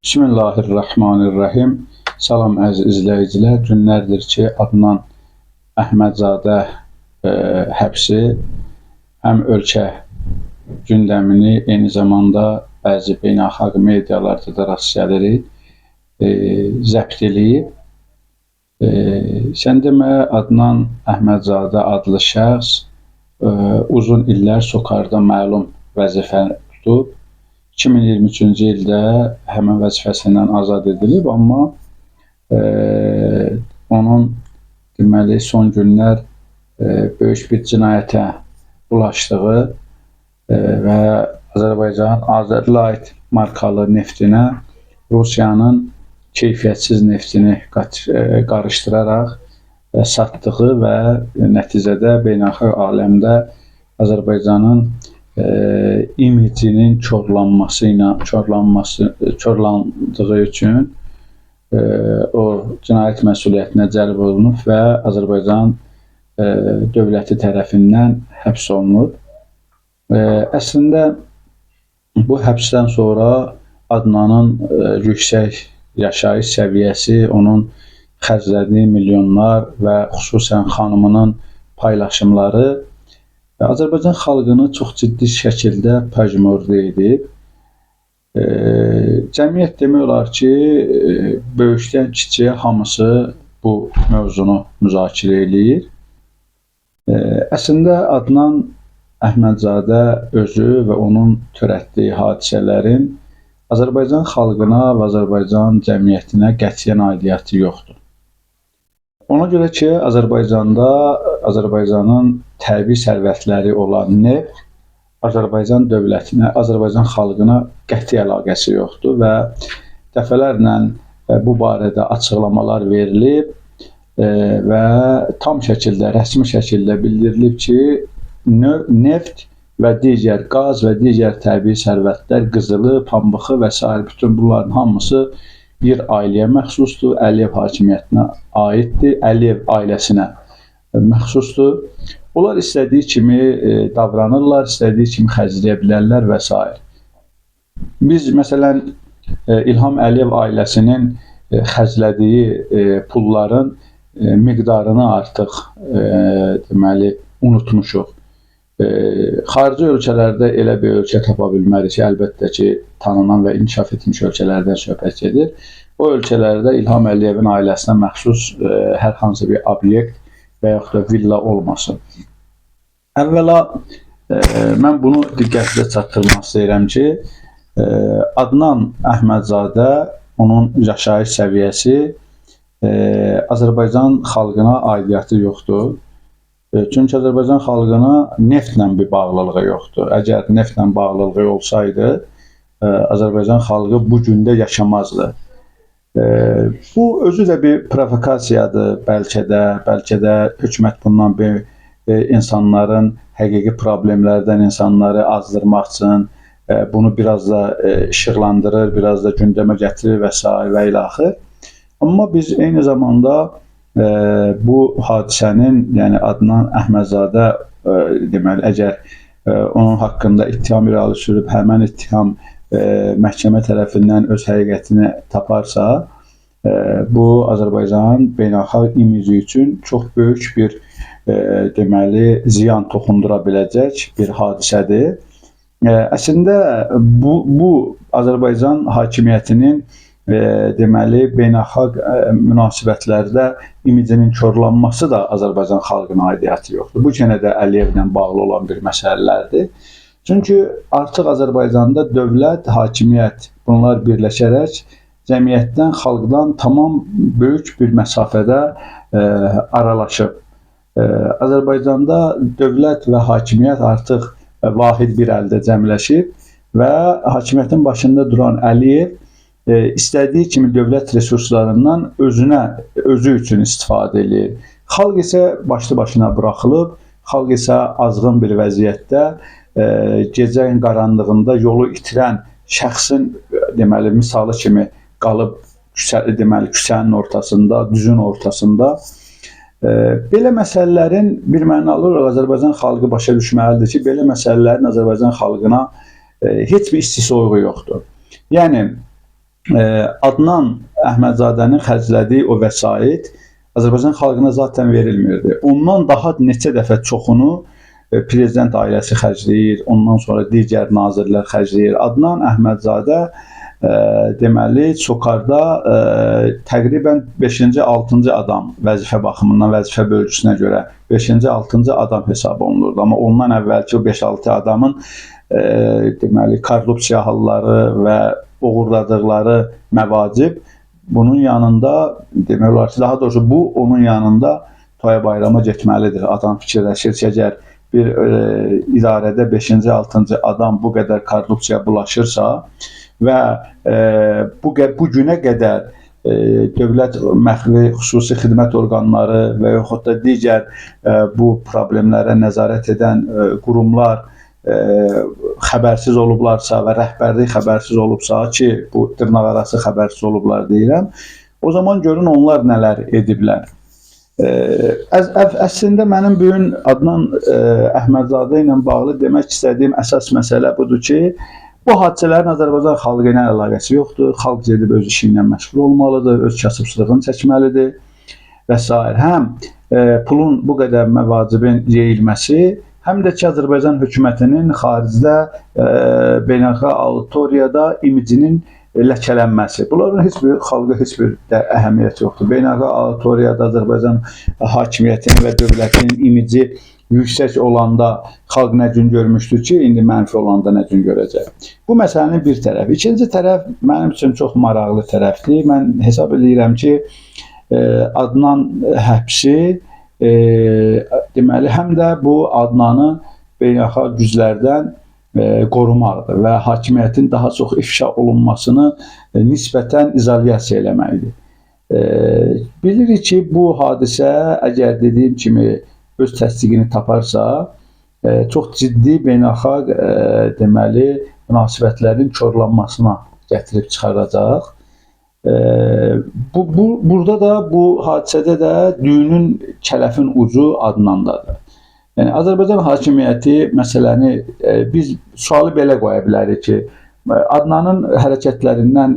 Bismillahirrahmanirrahim. Salam əziz izləyicilər. Günlərdir ki, Adnan Əhmədzadə həbsi həm ölkə gündəmini, eyni zamanda bəzi beynəlxalq medialarda da rast gəlirik, zəbt eləyib. Sən demə, Adnan Əhmədzadə adlı şəxs uzun illər SOCAR-da məlum vəzifə tutub. 2023-cü ildə həmin vəzifəsindən azad edilib, amma onun deməli son günlər böyük bir cinayətə bulaşdığı və Azərbaycanın Azerlight markalı neftinə Rusiyanın keyfiyyətsiz neftini qarışdıraraq satdığı və nəticədə beynəlxalq aləmdə Azərbaycanın imicinin korlandığı üçün o cinayət məsuliyyətinə cəlb olunub və Azərbaycan dövləti tərəfindən həbs olunub. Əslində bu həbsdən sonra Adnanın yüksək yaşayış səviyyəsi, onun xərclədiyi milyonlar və xüsusən xanımının paylaşımları Azərbaycan xalqını çox ciddi şəkildə pəjmürdə edib. Cəmiyyət demək olar ki, böyükdən kiçiyə hamısı bu mövzunu müzakirə eləyir. Əslində Adnan Əhmədzadə özü və onun törətdiyi hadisələrin Azərbaycan xalqına və Azərbaycan cəmiyyətinə qətiyyən aidiyyəti yoxdur. Ona görə ki, Azərbaycanın təbii sərvətləri olan neft Azərbaycan dövlətinə, Azərbaycan xalqına qəti əlaqəsi yoxdur və dəfələrlə bu barədə açıqlamalar verilib və tam şəkildə, rəsmi şəkildə bildirilib ki, neft və digər qaz və digər təbii sərvətlər, qızılı, pambığı və s. bütün bunların hamısı bir ailəyə məxsusdur, Əliyev hakimiyyətinə aiddir, Əliyev ailəsinə məxsusdur. Onlar istədiyi kimi davranırlar, istədiyi kimi xərcləyə bilərlər və s. Biz, məsələn, İlham Əliyev ailəsinin xərclədiyi pulların miqdarını artıq deməli, unutmuşuq. Xarici ölkələrdə elə bir ölkə tapa bilmərik ki, əlbəttə ki, tanınan və inkişaf etmiş ölkələrdən söhbət gedir. O ölkələrdə İlham Əliyevin ailəsinə məxsus hər hansı bir obyekt və yaxud da villa olmasın. Əvvəla, mən bunu diqqətlə çatdırmaq istəyirəm ki, Adnan Əhmədzadə, onun yaşayış səviyyəsi Azərbaycan xalqına aidiyyəti yoxdur. Çünki Azərbaycan xalqına neftlə bir bağlılığı yoxdur. Əgər neftlə bağlılığı olsaydı, Azərbaycan xalqı bu gündə yaşamazdı. Bu özü də bir provokasiyadır bəlkə də hökumət bundan bir insanların həqiqi problemlərdən insanları azdırmaq üçün bunu biraz da işıqlandırır, biraz da gündəmə gətirir və s. və ilə axır. Amma biz eyni zamanda bu hadisənin, yəni Adnan Əhmədzadə deməli, əgər onun haqqında ittiham irəli sürüb, həmən ittiham məhkəmə tərəfindən öz həqiqətini taparsa, bu Azərbaycanın beynəlxalq imici üçün çox böyük bir deməli, ziyan toxundura biləcək bir hadisədir. Əslində bu Azərbaycan hakimiyyətinin deməli, beynəlxalq münasibətlərdə imicinin korlanması da Azərbaycan xalqına aidiyyəti yoxdur. Bu yenə də Əliyevlə bağlı olan bir məsələlərdir. Çünki artıq Azərbaycanda dövlət, hakimiyyət bunlar birləşərək cəmiyyətdən, xalqdan tamam böyük bir məsafədə aralaşıb. Azərbaycanda dövlət və hakimiyyət artıq vahid bir əldə cəmləşib və hakimiyyətin başında duran Əliyev istədiyi kimi dövlət resurslarından özü üçün istifadə edir. Xalq isə başlı başına buraxılıb, xalq isə azğın bir vəziyyətdə, gecənin qaranlığında yolu itirən şəxsin deməli, misalı kimi qalıb küçənin ortasında, düzün ortasında. Belə məsələlərin bir mənalı olaraq Azərbaycan xalqı başa düşməlidir ki, belə məsələlərin Azərbaycan xalqına heç bir isti soyuğu yoxdur. Yəni, Adnan Əhmədzadənin xərclədiyi o vəsait Azərbaycan xalqına zaten verilmirdi. Ondan daha neçə dəfə çoxunu prezident ailəsi xərcləyir, ondan sonra digər nazirlər xərcləyir. Adnan Əhmədzadə deməli Sokarda təqribən 5-ci, 6-cı adam vəzifə baxımından, vəzifə bölgüsünə görə 5-ci, 6-cı adam hesab olunurdu. Amma ondan əvvəlki o 5-6 adamın deməli korrupsiya halları və uğurladıqları məvacib bunun yanında demək olar ki, daha doğrusu bu onun yanında toya bayrama getməlidir. Adam fikirləşir ki, əgər bir idarədə 5-ci, 6-cı adam bu qədər korrupsiya bulaşırsa və bu günə qədər dövlət məxfi xüsusi xidmət orqanları və yaxud da digər bu problemlərə nəzarət edən qurumlar xəbərsiz olublarsa və rəhbərlik xəbərsiz olubsa ki, bu dırnaqarası xəbərsiz olublar deyirəm, o zaman görün onlar nələr ediblər. Əslində mənim bu gün Adnan Əhmədzadə ilə bağlı demək istədiyim əsas məsələ budur ki, bu hadisələrin Azərbaycan xalqı ilə əlaqəsi yoxdur. Xalq gedib öz işi ilə məşğul olmalıdır, öz kasıbçılığını çəkməlidir və s. Həm pulun bu qədər məvacibin yeyilməsi, həm də ki, Azərbaycan hökumətinin xaricdə beynəlxalq auditoriyada imicinin ləkələnməsi. Bunların heç bir xalqa heç bir əhəmiyyəti yoxdur. Beynəlxalq auditoriyada Azərbaycan hakimiyyətinin və dövlətinin imici yüksək olanda xalq nə gün görmüşdür ki, indi mənfi olanda nə gün görəcək. Bu məsələnin bir tərəfi. İkinci tərəf mənim üçün çox maraqlı tərəfdir. Mən hesab edirəm ki, Adnan həbsi deməli həm də bu Adnanı beynəlxalq güclərdən qorumaqdır və hakimiyyətin daha çox ifşa olunmasını nisbətən izolyasiya eləməkdir. Bilirik ki, bu hadisə əgər dediyim kimi öz təsdiqini taparsa, çox ciddi beynəlxalq deməli münasibətlərin korlanmasına gətirib çıxaracaq. Burada da bu hadisədə də düyünün kələfin ucu Adnandadır. Yəni Azərbaycan hakimiyyəti məsələni biz sualı belə qoya bilərik ki, Adnanın hərəkətlərindən,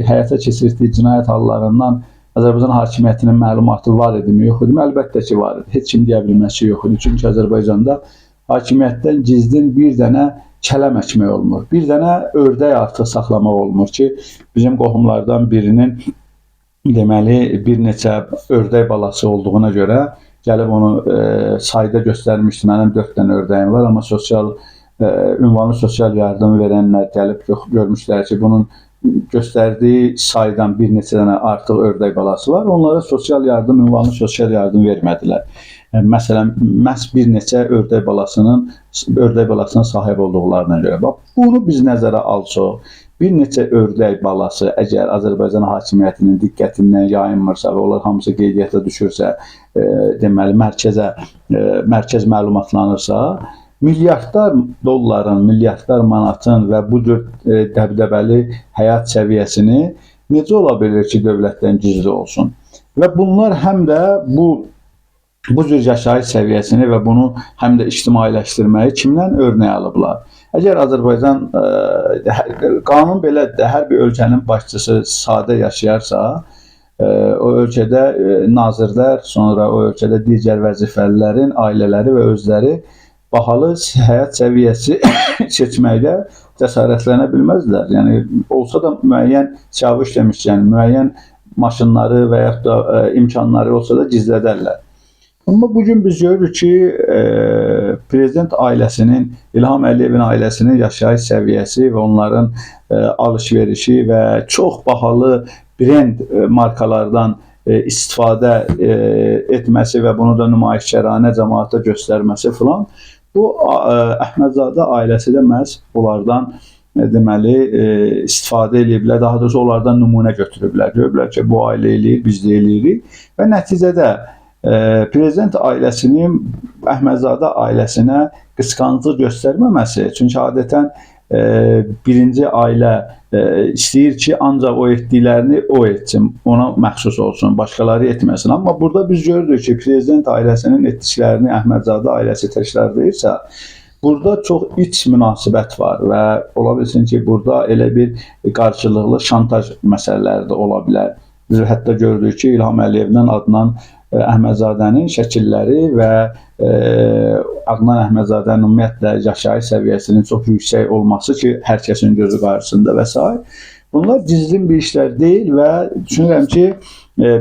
həyata keçirdiyi cinayət hallarından Azərbaycan hakimiyyətinin məlumatı var idimi, yox idimi? Əlbəttə ki, var idi. Heç kim deyə bilməz ki, yox idi. Çünki Azərbaycanda hakimiyyətdən gizlin bir dənə kələm əkmək olmur. Bir dənə ördək artıq saxlamaq olmur ki, bizim qohumlardan birinin deməli bir neçə ördək balası olduğuna görə gəlib onu sayda göstərmişdi. Mənim 4 dənə ördəyim var, amma ünvanlı sosial yardım verənlər gəlib görmüşlər ki, bunun göstərdiyi saydan bir neçə dənə artıq ördək balası var. Onlara ünvanlı sosial yardım vermədilər. Məsələn, məhz bir neçə ördək balasına sahib olduqlarına görə. Bax, bunu biz nəzərə alsaq, bir neçə ördək balası əgər Azərbaycan hakimiyyətinin diqqətindən yayınmırsa və onlar hamısı qeydiyyata düşürsə, deməli mərkəz məlumatlanırsa, milyardlar dolların, milyardlar manatın və bu cür dəbdəbəli həyat səviyyəsini necə ola bilir ki, dövlətdən gizli olsun? Və bunlar həm də bu cür yaşayış səviyyəsini və bunu həm də ictimailəşdirməyi kimdən örnək alıblar? Əgər Azərbaycan qanun belədir, hər bir ölkənin başçısı sadə yaşayarsa, o ölkədə nazirlər, sonra o ölkədə digər vəzifəlilərin ailələri və özləri bahalı həyat səviyyəsi seçməkdə cəsarətlənə bilməzlər. Yəni, olsa da müəyyən çavuş demişkən, müəyyən maşınları və yaxud da imkanları olsa da gizlədərlər. Amma bugün biz görürük ki, prezident ailəsinin, İlham Əliyevin ailəsinin yaşayış səviyyəsi və onların alış-verişi və çox bahalı brend markalardan istifadə etməsi və bunu da nümayişçəranə cəmaata göstərməsi filan, bu Əhmədzadə ailəsi də məhz bunlardan deməli istifadə ediblər, daha doğrusu onlardan nümunə götürüblər. Görürlər ki, bu ailə eləyir, biz də eləyirik və nəticədə prezident ailəsinin Əhmədzadə ailəsinə qısqanclıq göstərməməsi, çünki adətən birinci ailə istəyir ki, ancaq o etdiklərini o etsin, ona məxsus olsun, başqaları etməsin. Amma burada biz görürük ki, prezident ailəsinin etdiklərini Əhmədzadə ailəsi təkrarlayırsa, burada çox iç münasibət var və ola bilsin ki, burada elə bir qarşılıqlı şantaj məsələləri də ola bilər. Biz hətta gördük ki, İlham Əliyevdən Adnan Əhmədzadənin şəkilləri və Adnan Əhmədzadənin ümumiyyətlə yaşayış səviyyəsinin çox yüksək olması ki, hər kəsin gözü qarşısında və s. Bunlar gizlin bir işlər deyil və düşünürəm ki,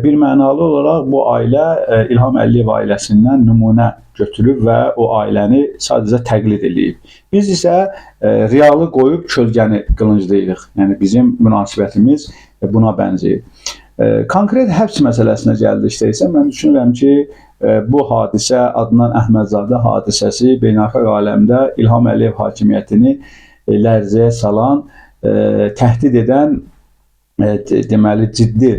bir mənalı olaraq bu ailə İlham Əliyev ailəsindən nümunə götürüb və o ailəni sadəcə təqlid edib. Biz isə realı qoyub kölgəni qılınclayırıq. Yəni bizim münasibətimiz buna bənzəyir. Konkret həbs məsələsinə gəldikdə isə mən düşünürəm ki, bu hadisə Adnan Əhmədzadə hadisəsi beynəlxalq aləmdə İlham Əliyev hakimiyyətini lərzəyə salan, təhdid edən deməli ciddi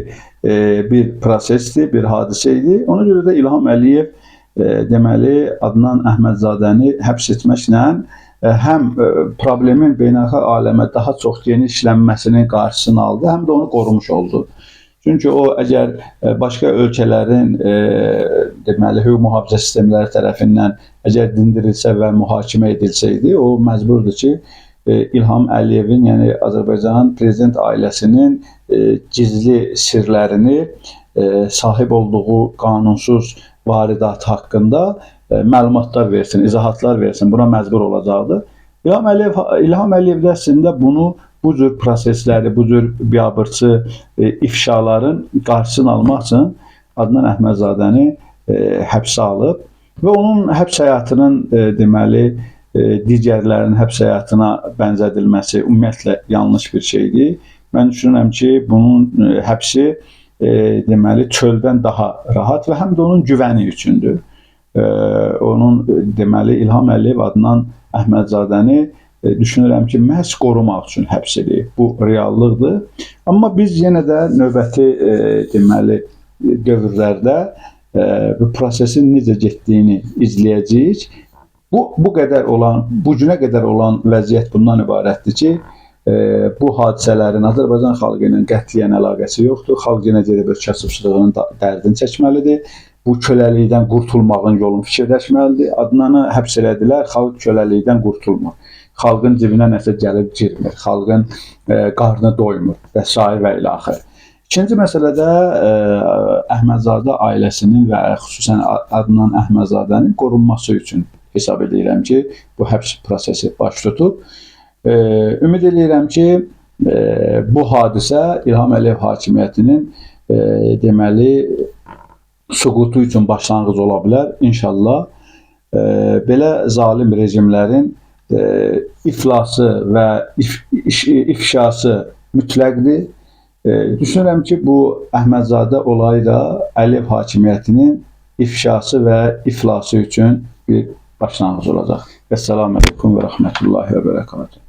bir prosesdir, bir hadisə idi. Ona görə də İlham Əliyev deməli Adnan Əhmədzadəni həbs etməklə həm problemin beynəlxalq aləmə daha çox genişlənməsinin qarşısını aldı, həm də onu qorumuş oldu. Çünki o əgər başqa ölkələrin deməli hüquq mühafizə sistemləri tərəfindən əgər dindirilsə və mühakimə edilsəydi, o məcburdur ki, İlham Əliyevin, yəni Azərbaycan prezident ailəsinin gizli sirlərini sahib olduğu qanunsuz varidat haqqında məlumatlar versin, izahatlar versin. Buna məcbur olacaqdır. İlham Əliyev də əslində bunu, bu cür prosesləri, bu cür biabırçı ifşaların qarşısını almaq üçün Adnan Əhmədzadəni həbsə alıb və onun həbs həyatının deməli digərlərinin həbs həyatına bənzədilməsi ümumiyyətlə yanlış bir şeydir. Mən düşünürəm ki, bunun həbsi deməli çöldən daha rahat və həm də onun güvəni üçündür. Onun deməli İlham Əliyev Adnan Əhmədzadəni düşünürəm ki, məhz qorumaq üçün həbs edib. Bu reallıqdır. Amma biz yenə də növbəti deməli dövrlərdə bu prosesin necə getdiyini izləyəcəyik. Bu qədər olan, bu günə qədər olan vəziyyət bundan ibarətdir ki, bu hadisələrin Azərbaycan xalqı ilə qətiyyən əlaqəsi yoxdur. Xalq yenə gedib öz kasıbçılığının dərdini çəkməlidir. Bu köləlikdən qurtulmağın yolunu fikirləşməlidir. Adnanı həbs elədilər, xalq köləlikdən qurtulmur. Xalqın cibinə nəsə gəlib girmir, xalqın qarnı doymur və s. və ilə axır. İkinci məsələdə Əhmədzadə ailəsinin və xüsusən Adnan Əhmədzadənin qorunması üçün hesab edirəm ki, bu həbs prosesi baş tutub. Ümid edirəm ki, bu hadisə İlham Əliyev hakimiyyətinin deməli süqutu üçün başlanğıc ola bilər. İnşallah belə zalim rejimlərin iflası və ifşası mütləqdir. Düşünürəm ki, bu Əhmədzadə olayı da Əliyev hakimiyyətinin ifşası və iflası üçün bir başlanğıc olacaq. Əssalamu aleykum və rəhmətullahi və bərəkatuhu.